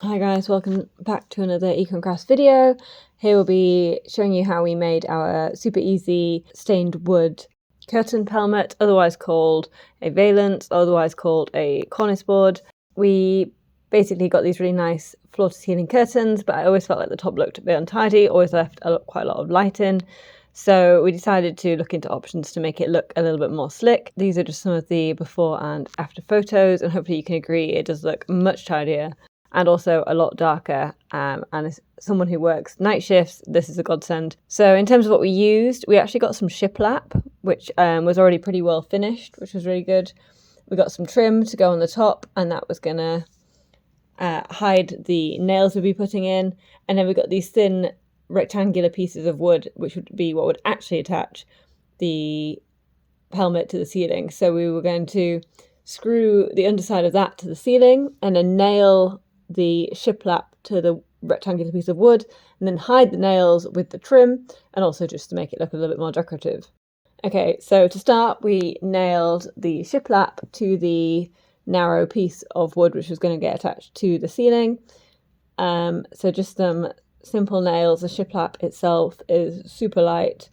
Hi guys, welcome back to another Econ Crafts video. Here we'll be showing you how we made our super easy stained wood curtain pelmet, otherwise called a valance, otherwise called a cornice board. We basically got these really nice floor to ceiling curtains, but I always felt like the top looked a bit untidy, always left quite a lot of light in. So we decided to look into options to make it look a little bit more slick. These are just some of the before and after photos, and hopefully you can agree it does look much tidier and also a lot darker, and as someone who works night shifts, this is a godsend. So in terms of what we used, we actually got some shiplap, which was already pretty well finished, which was really good. We got some trim to go on the top, and that was gonna hide the nails we'd be putting in, and then we got these thin rectangular pieces of wood, which would be what would actually attach the pelmet to the ceiling. So we were going to screw the underside of that to the ceiling and then nail the shiplap to the rectangular piece of wood, and then hide the nails with the trim, and also just to make it look a little bit more decorative. Okay, so to start, we nailed the shiplap to the narrow piece of wood which was going to get attached to the ceiling. So just some simple nails. The shiplap itself is super light,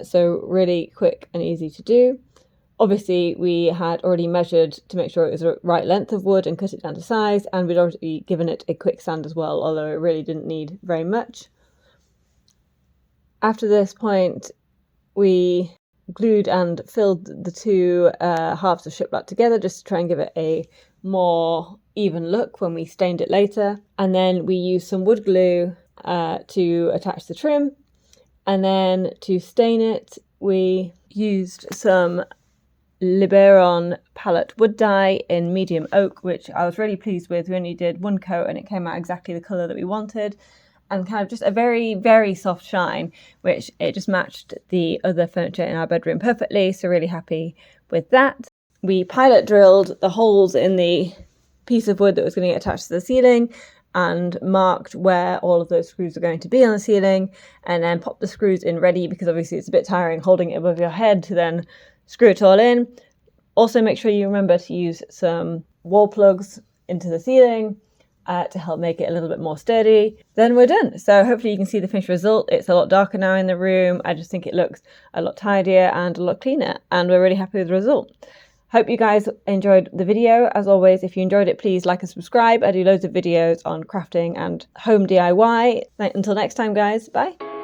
so really quick and easy to do. Obviously, we had already measured to make sure it was the right length of wood and cut it down to size, and we'd already given it a quick sand as well, although it really didn't need very much. After this point, we glued and filled the two halves of shiplap together just to try and give it a more even look when we stained it later. And then we used some wood glue to attach the trim, and then to stain it, we used some Liberon palette wood dye in medium oak, which I was really pleased with. We only did one coat and it came out exactly the colour that we wanted, and kind of just a very, very soft shine, which it just matched the other furniture in our bedroom perfectly, so really happy with that. We pilot drilled the holes in the piece of wood that was going to get attached to the ceiling and marked where all of those screws are going to be on the ceiling, and then popped the screws in ready, because obviously it's a bit tiring holding it above your head to then screw it all in. Also make sure you remember to use some wall plugs into the ceiling to help make it a little bit more sturdy. Then we're done. So hopefully you can see the finished result. It's a lot darker now in the room. I just think it looks a lot tidier and a lot cleaner, and we're really happy with the result. Hope you guys enjoyed the video. As always, if you enjoyed it, please like and subscribe. I do loads of videos on crafting and home DIY. Until next time, guys. Bye.